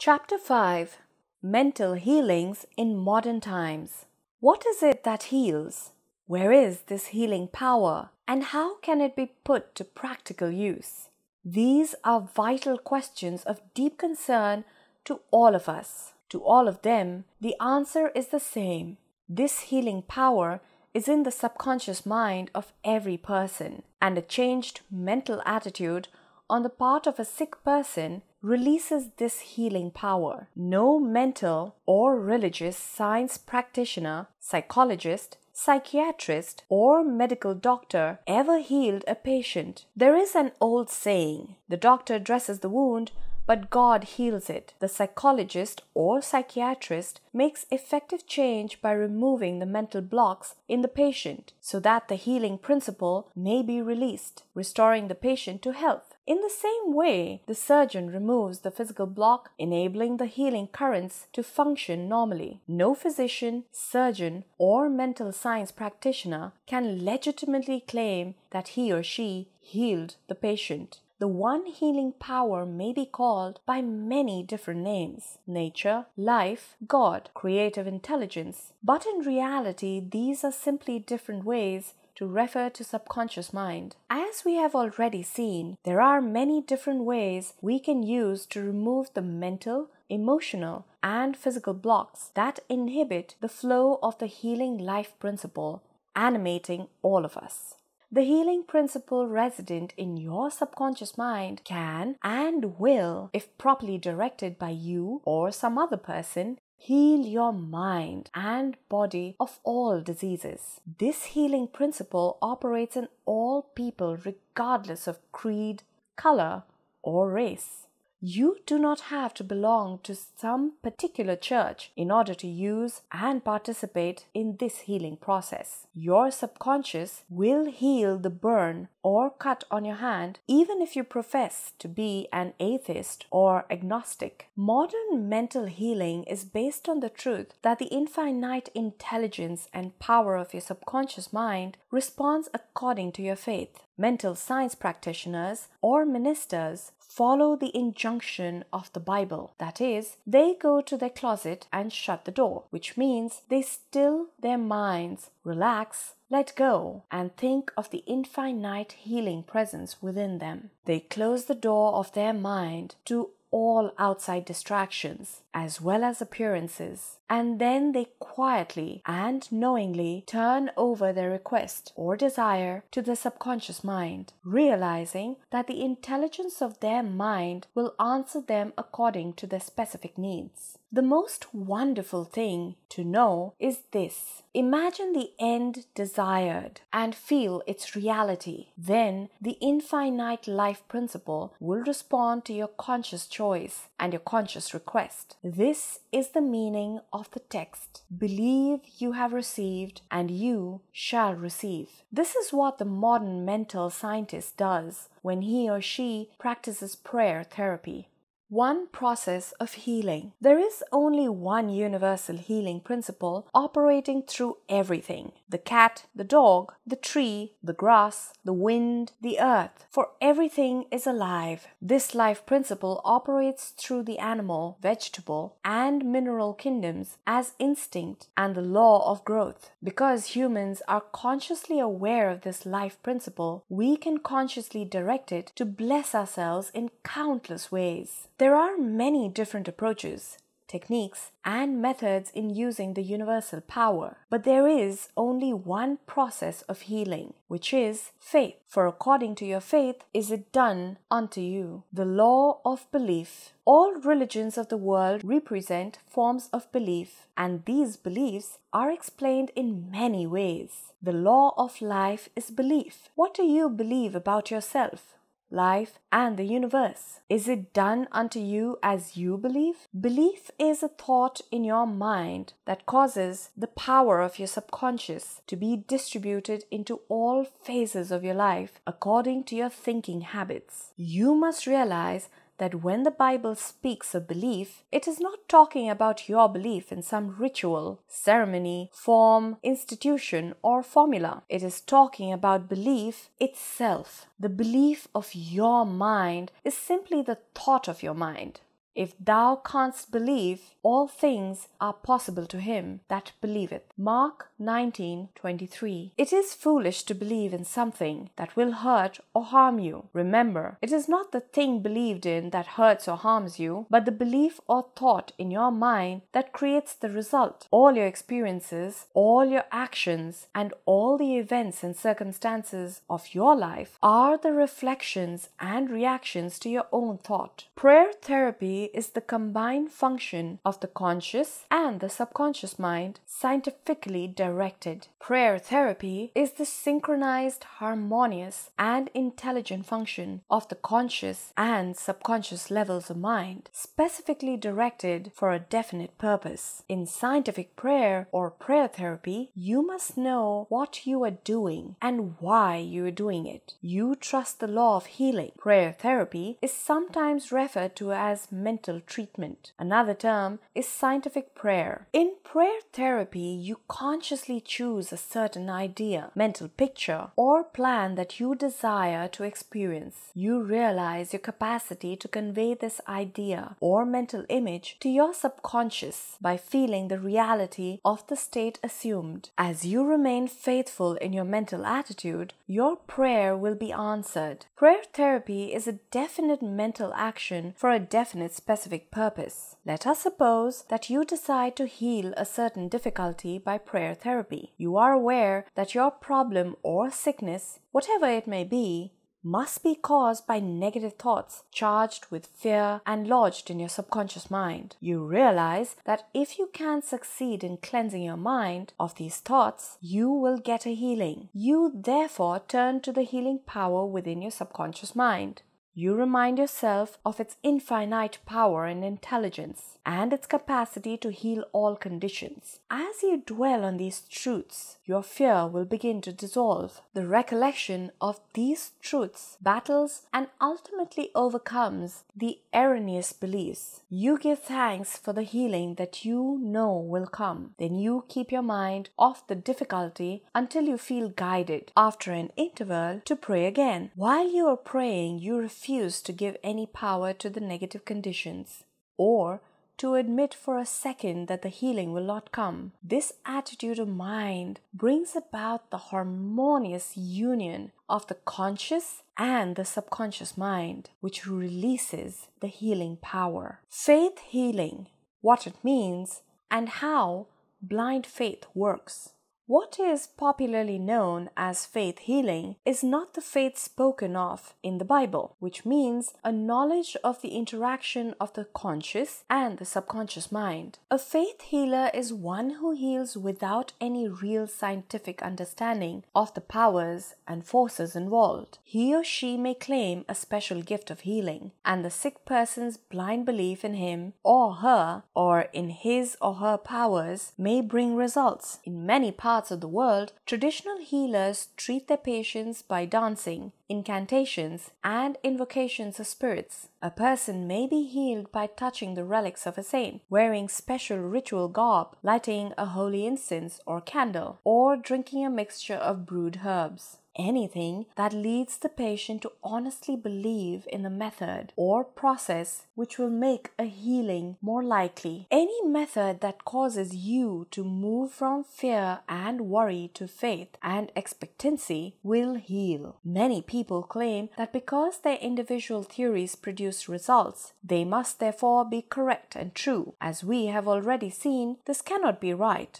Chapter 5 Mental Healings in Modern Times. What is it that heals? Where is this healing power? And how can it be put to practical use? These are vital questions of deep concern to all of us. To all of them, the answer is the same. This healing power is in the subconscious mind of every person, and a changed mental attitude on the part of a sick person releases this healing power. No mental or religious science practitioner, psychologist, psychiatrist, or medical doctor ever healed a patient. There is an old saying, the doctor dresses the wound, but God heals it. The psychologist or psychiatrist makes effective change by removing the mental blocks in the patient so that the healing principle may be released, restoring the patient to health. In the same way, the surgeon removes the physical block, enabling the healing currents to function normally. No physician, surgeon, or mental science practitioner can legitimately claim that he or she healed the patient. The one healing power may be called by many different names: nature, life, God, creative intelligence. But in reality, these are simply different ways to refer to subconscious mind. As we have already seen, there are many different ways we can use to remove the mental, emotional, and physical blocks that inhibit the flow of the healing life principle, animating all of us. The healing principle resident in your subconscious mind can and will, if properly directed by you or some other person, heal your mind and body of all diseases. This healing principle operates in all people regardless of creed, color, or race. You do not have to belong to some particular church in order to use and participate in this healing process. Your subconscious will heal the burn or cut on your hand even if you profess to be an atheist or agnostic. Modern mental healing is based on the truth that the infinite intelligence and power of your subconscious mind responds according to your faith. Mental science practitioners or ministers follow the injunction of the Bible. That is, they go to their closet and shut the door, which means they still their minds, relax, let go, and think of the infinite healing presence within them. They close the door of their mind to all outside distractions as well as appearances, and then they quietly and knowingly turn over their request or desire to the subconscious mind, realizing that the intelligence of their mind will answer them according to their specific needs. The most wonderful thing to know is this: imagine the end desired and feel its reality. Then the infinite life principle will respond to your conscious choice and your conscious request. This is the meaning of the text. Believe you have received and you shall receive. This is what the modern mental scientist does when he or she practices prayer therapy. One process of healing. There is only one universal healing principle operating through everything: the cat, the dog, the tree, the grass, the wind, the earth, for everything is alive. This life principle operates through the animal, vegetable, and mineral kingdoms as instinct and the law of growth. Because humans are consciously aware of this life principle, we can consciously direct it to bless ourselves in countless ways. There are many different approaches, techniques, and methods in using the universal power, but there is only one process of healing, which is faith. For according to your faith is it done unto you. The law of belief. All religions of the world represent forms of belief, and these beliefs are explained in many ways. The law of life is belief. What do you believe about yourself, life, and the universe? Is it done unto you as you believe? Belief is a thought in your mind that causes the power of your subconscious to be distributed into all phases of your life according to your thinking habits. You must realize that when the Bible speaks of belief, it is not talking about your belief in some ritual, ceremony, form, institution, or formula. It is talking about belief itself. The belief of your mind is simply the thought of your mind. If thou canst believe, all things are possible to him that believeth. Mark 19:23. It is foolish to believe in something that will hurt or harm you. Remember, it is not the thing believed in that hurts or harms you, but the belief or thought in your mind that creates the result. All your experiences, all your actions, and all the events and circumstances of your life are the reflections and reactions to your own thought. Prayer therapy is the combined function of the conscious and the subconscious mind, scientifically directed. Prayer therapy is the synchronized, harmonious, and intelligent function of the conscious and subconscious levels of mind, specifically directed for a definite purpose. In scientific prayer or prayer therapy, you must know what you are doing and why you are doing it. You trust the law of healing. Prayer therapy is sometimes referred to as mental treatment. Another term is scientific prayer. In prayer therapy, you consciously choose a certain idea, mental picture, or plan that you desire to experience. You realize your capacity to convey this idea or mental image to your subconscious by feeling the reality of the state assumed. As you remain faithful in your mental attitude, your prayer will be answered. Prayer therapy is a definite mental action for a definite specific purpose. Let us suppose that you decide to heal a certain difficulty by prayer therapy. You are aware that your problem or sickness, whatever it may be, must be caused by negative thoughts charged with fear and lodged in your subconscious mind. You realize that if you can succeed in cleansing your mind of these thoughts, you will get a healing. You therefore turn to the healing power within your subconscious mind. You remind yourself of its infinite power and intelligence and its capacity to heal all conditions. As you dwell on these truths, your fear will begin to dissolve. The recollection of these truths battles and ultimately overcomes the erroneous beliefs. You give thanks for the healing that you know will come. Then you keep your mind off the difficulty until you feel guided, after an interval, to pray again. While you are praying, you refuse to give any power to the negative conditions or to admit for a second that the healing will not come. This attitude of mind brings about the harmonious union of the conscious and the subconscious mind, which releases the healing power. Faith healing, what it means and how blind faith works. What is popularly known as faith healing is not the faith spoken of in the Bible, which means a knowledge of the interaction of the conscious and the subconscious mind. A faith healer is one who heals without any real scientific understanding of the powers and forces involved. He or she may claim a special gift of healing, and the sick person's blind belief in him or her or in his or her powers may bring results. In many parts of the world, traditional healers treat their patients by dancing, incantations, and invocations of spirits. A person may be healed by touching the relics of a saint, wearing special ritual garb, lighting a holy incense or candle, or drinking a mixture of brewed herbs. Anything that leads the patient to honestly believe in the method or process which will make a healing more likely. Any method that causes you to move from fear and worry to faith and expectancy will heal. Many people claim that because their individual theories produce results, they must therefore be correct and true. As we have already seen, this cannot be right.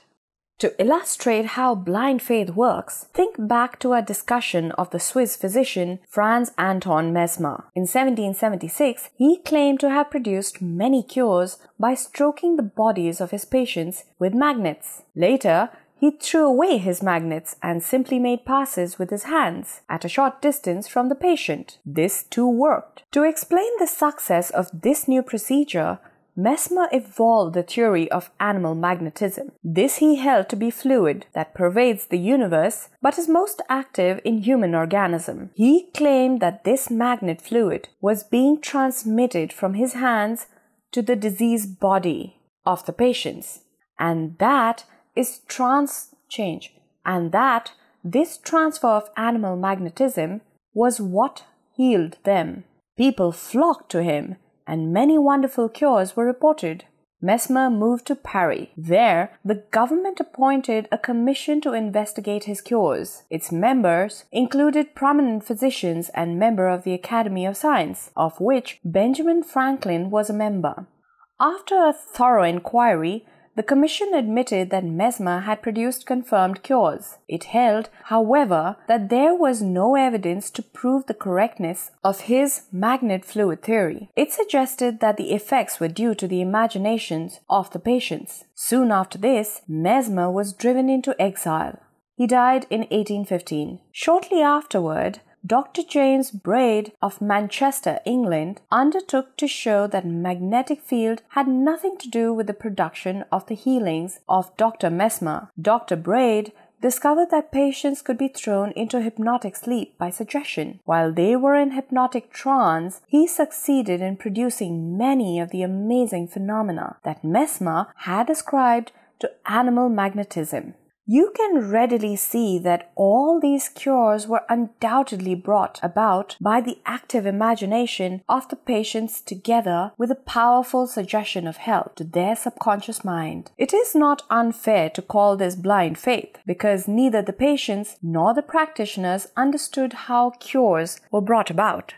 To illustrate how blind faith works, think back to our discussion of the Swiss physician Franz Anton Mesmer. In 1776, he claimed to have produced many cures by stroking the bodies of his patients with magnets. Later, he threw away his magnets and simply made passes with his hands at a short distance from the patient. This too worked. To explain the success of this new procedure, Mesmer evolved the theory of animal magnetism. This he held to be fluid that pervades the universe but is most active in human organism. He claimed that this magnet fluid was being transmitted from his hands to the diseased body of the patients, and that is this transfer of animal magnetism was what healed them. People flocked to him and many wonderful cures were reported. Mesmer moved to Paris. There, the government appointed a commission to investigate his cures. Its members included prominent physicians and members of the Academy of Science, of which Benjamin Franklin was a member. After a thorough inquiry, the commission admitted that Mesmer had produced confirmed cures. It held, however, that there was no evidence to prove the correctness of his magnet fluid theory. It suggested that the effects were due to the imaginations of the patients. Soon after this, Mesmer was driven into exile. He died in 1815. Shortly afterward, Dr. James Braid of Manchester, England, undertook to show that magnetic field had nothing to do with the production of the healings of Dr. Mesmer. Dr. Braid discovered that patients could be thrown into hypnotic sleep by suggestion. While they were in hypnotic trance, he succeeded in producing many of the amazing phenomena that Mesmer had ascribed to animal magnetism. You can readily see that all these cures were undoubtedly brought about by the active imagination of the patients together with a powerful suggestion of health to their subconscious mind. It is not unfair to call this blind faith, because neither the patients nor the practitioners understood how cures were brought about.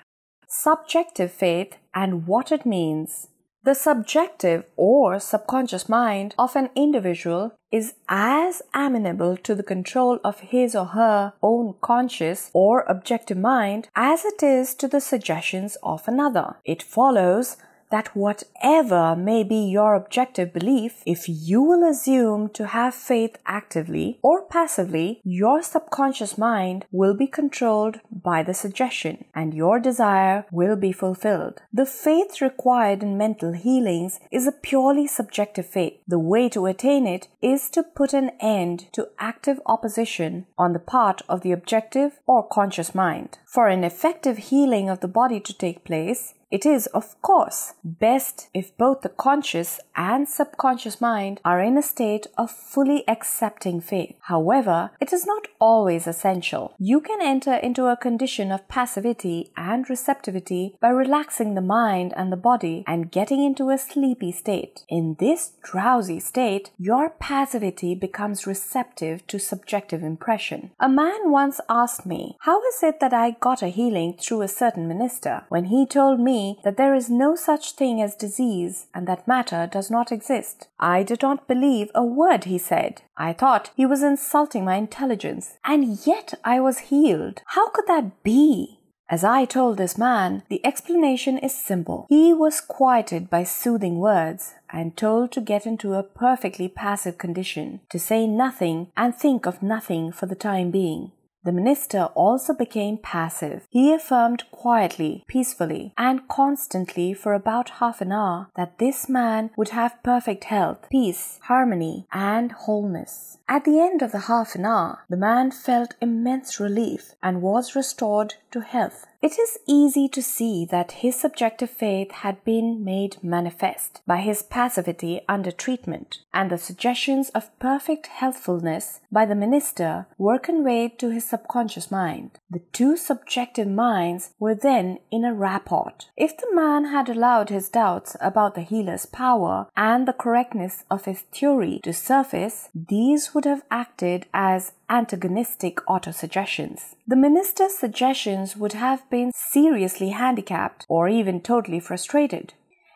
Subjective faith and what it means. The subjective or subconscious mind of an individual is as amenable to the control of his or her own conscious or objective mind as it is to the suggestions of another. It follows that whatever may be your objective belief, if you will assume to have faith actively or passively, your subconscious mind will be controlled by the suggestion and your desire will be fulfilled. The faith required in mental healings is a purely subjective faith. The way to attain it is to put an end to active opposition on the part of the objective or conscious mind. For an effective healing of the body to take place, it is, of course, best if both the conscious and subconscious mind are in a state of fully accepting faith. However, it is not always essential. You can enter into a condition of passivity and receptivity by relaxing the mind and the body and getting into a sleepy state. In this drowsy state, your passivity becomes receptive to subjective impression. A man once asked me, "How is it that I got a healing through a certain minister?" When he told me that there is no such thing as disease and that matter does not exist. I did not believe a word he said. I thought he was insulting my intelligence, and yet I was healed. How could that be? As I told this man, the explanation is simple. He was quieted by soothing words and told to get into a perfectly passive condition, to say nothing and think of nothing for the time being. The minister also became passive. He affirmed quietly, peacefully, and constantly for about half an hour that this man would have perfect health, peace, harmony, and wholeness. At the end of the half an hour, the man felt immense relief and was restored to health. It is easy to see that his subjective faith had been made manifest by his passivity under treatment, and the suggestions of perfect healthfulness by the minister were conveyed to his subconscious mind. The two subjective minds were then in a rapport. If the man had allowed his doubts about the healer's power and the correctness of his theory to surface, these would have acted as antagonistic autosuggestions. The minister's suggestions would have been seriously handicapped or even totally frustrated.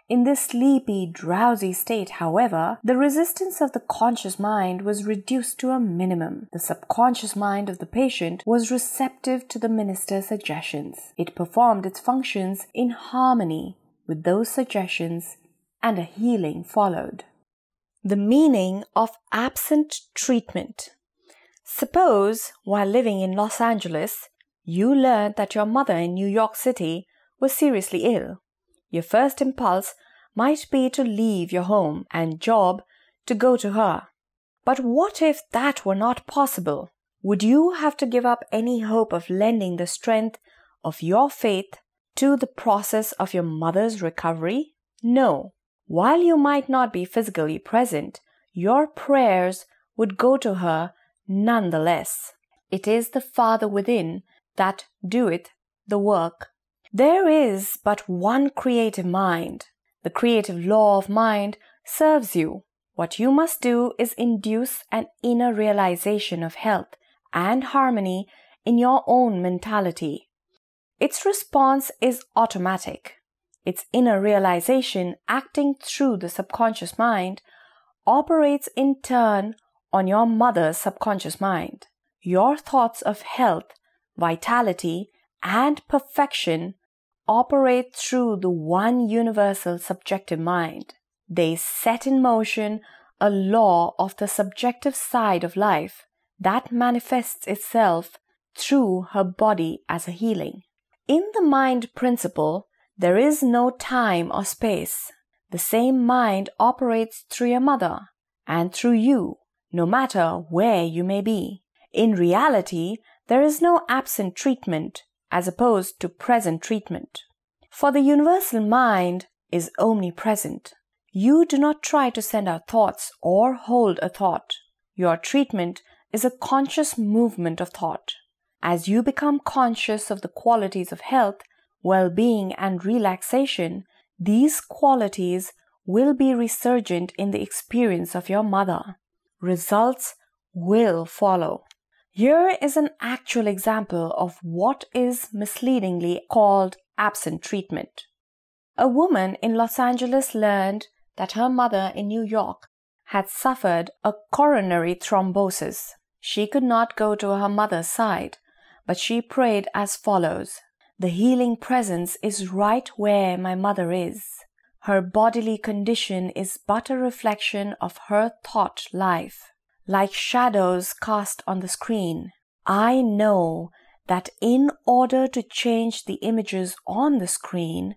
In this sleepy, drowsy state, however, the resistance of the conscious mind was reduced to a minimum. The subconscious mind of the patient was receptive to the minister's suggestions. It performed its functions in harmony with those suggestions, and a healing followed. The meaning of absent treatment. Suppose, while living in Los Angeles, you learned that your mother in New York City was seriously ill. Your first impulse might be to leave your home and job to go to her. But what if that were not possible? Would you have to give up any hope of lending the strength of your faith to the process of your mother's recovery? No. While you might not be physically present, your prayers would go to her nonetheless. It is the Father within that doeth the work. There is but one creative mind. The creative law of mind serves you. What you must do is induce an inner realization of health and harmony in your own mentality. Its response is automatic. Its inner realization, acting through the subconscious mind, operates in turn on your mother's subconscious mind. Your thoughts of health, vitality, and perfection operate through the one universal subjective mind. They set in motion a law of the subjective side of life that manifests itself through her body as a healing. In the mind principle, there is no time or space. The same mind operates through your mother and through you, no matter where you may be. In reality, there is no absent treatment as opposed to present treatment. For the universal mind is omnipresent. You do not try to send out thoughts or hold a thought. Your treatment is a conscious movement of thought. As you become conscious of the qualities of health, well-being, and relaxation, these qualities will be resurgent in the experience of your mother. Results will follow. Here is an actual example of what is misleadingly called absent treatment. A woman in Los Angeles learned that her mother in New York had suffered a coronary thrombosis. She could not go to her mother's side, but she prayed as follows: "The healing presence is right where my mother is. Her bodily condition is but a reflection of her thought life. Like shadows cast on the screen, I know that in order to change the images on the screen,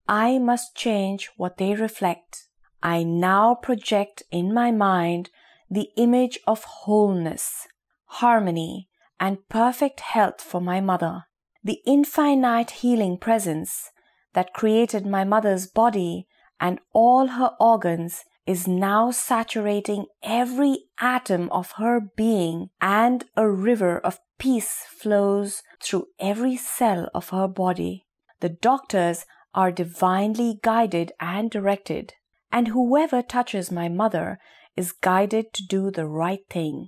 I must change what they reflect. I now project in my mind the image of wholeness, harmony, and perfect health for my mother. The infinite healing presence that created my mother's body and all her organs is now saturating every atom of her being, and a river of peace flows through every cell of her body. The doctors are divinely guided and directed, and whoever touches my mother is guided to do the right thing.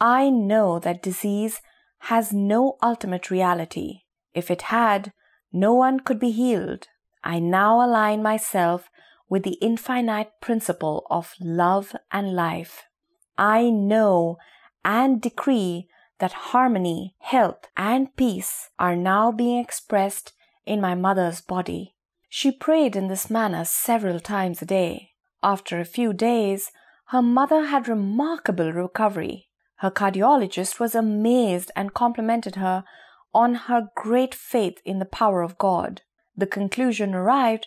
I know that disease has no ultimate reality. If it had, no one could be healed. I now align myself with the infinite principle of love and life. I know and decree that harmony, health, and peace are now being expressed in my mother's body." She prayed in this manner several times a day. After a few days, her mother had remarkable recovery. Her cardiologist was amazed and complimented her on her great faith in the power of God. The conclusion arrived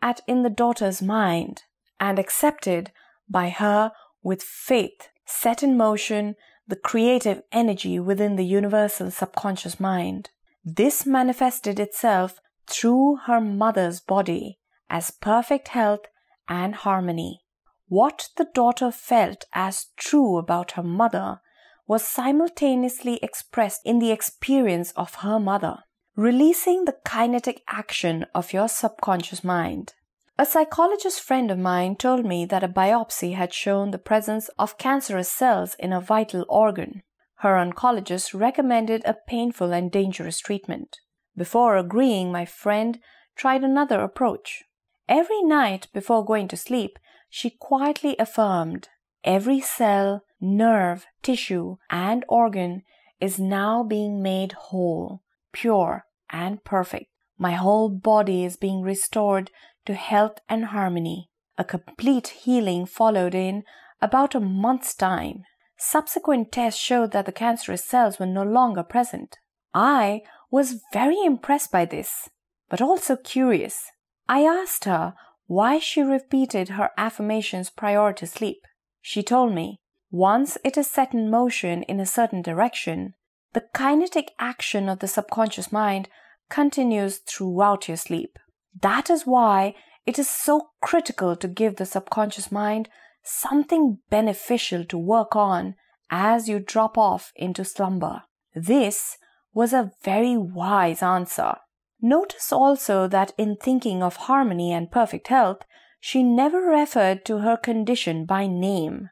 at in the daughter's mind, and accepted by her with faith, set in motion the creative energy within the universal subconscious mind. This manifested itself through her mother's body as perfect health and harmony. What the daughter felt as true about her mother was simultaneously expressed in the experience of her mother. Releasing the kinetic action of your subconscious mind. A psychologist friend of mine told me that a biopsy had shown the presence of cancerous cells in a vital organ. Her oncologist recommended a painful and dangerous treatment. Before agreeing, my friend tried another approach. Every night before going to sleep, she quietly affirmed, "Every cell, nerve, tissue, and organ is now being made whole, pure, and perfect. My whole body is being restored to health and harmony." A complete healing followed in about a month's time. Subsequent tests showed that the cancerous cells were no longer present. I was very impressed by this, but also curious. I asked her why she repeated her affirmations prior to sleep. She told me, once it is set in motion in a certain direction, the kinetic action of the subconscious mind continues throughout your sleep. That is why it is so critical to give the subconscious mind something beneficial to work on as you drop off into slumber. This was a very wise answer. Notice also that in thinking of harmony and perfect health, she never referred to her condition by name.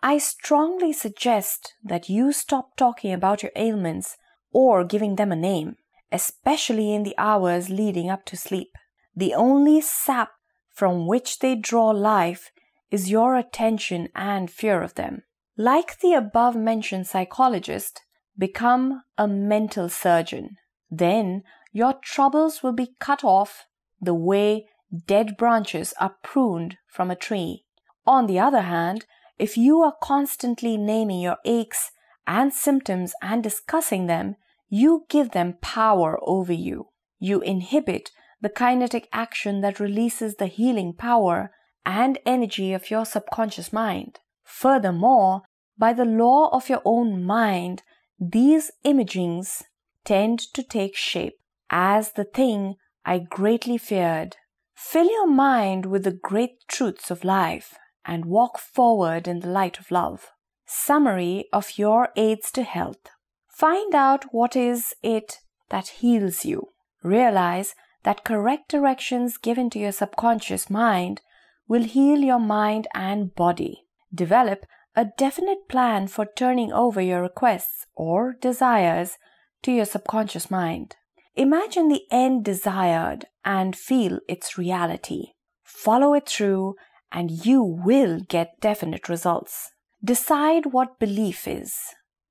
I strongly suggest that you stop talking about your ailments or giving them a name, especially in the hours leading up to sleep. The only sap from which they draw life is your attention and fear of them. Like the above-mentioned psychologist, become a mental surgeon. Then your troubles will be cut off the way dead branches are pruned from a tree. On the other hand, if you are constantly naming your aches and symptoms and discussing them, you give them power over you. You inhibit the kinetic action that releases the healing power and energy of your subconscious mind. Furthermore, by the law of your own mind, these imagings tend to take shape as the thing I greatly feared. Fill your mind with the great truths of life and walk forward in the light of love. Summary of your aids to health. Find out what is it that heals you. Realize that correct directions given to your subconscious mind will heal your mind and body. Develop a definite plan for turning over your requests or desires to your subconscious mind. Imagine the end desired and feel its reality. Follow it through and you will get definite results. Decide what belief is.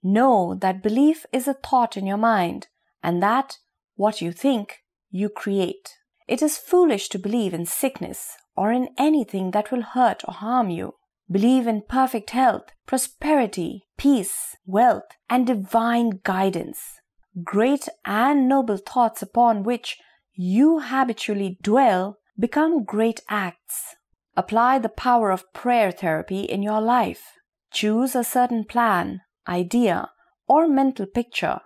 Know that belief is a thought in your mind and that what you think, you create. It is foolish to believe in sickness or in anything that will hurt or harm you. Believe in perfect health, prosperity, peace, wealth, and divine guidance. Great and noble thoughts upon which you habitually dwell become great acts. Apply the power of prayer therapy in your life. Choose a certain plan, idea, or mental picture.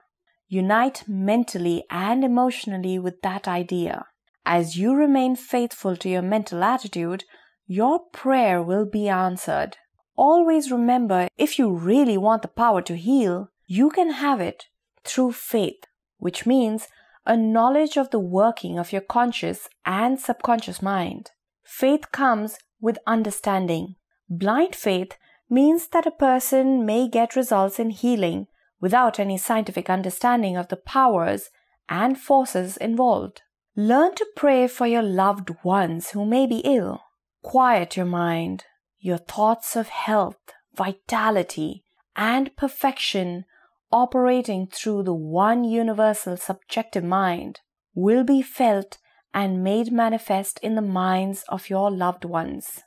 Unite mentally and emotionally with that idea. As you remain faithful to your mental attitude, your prayer will be answered. Always remember, if you really want the power to heal, you can have it through faith, which means a knowledge of the working of your conscious and subconscious mind. Faith comes with understanding. Blind faith means that a person may get results in healing without any scientific understanding of the powers and forces involved. Learn to pray for your loved ones who may be ill. Quiet your mind. Your thoughts of health, vitality, and perfection operating through the one universal subjective mind will be felt and made manifest in the minds of your loved ones.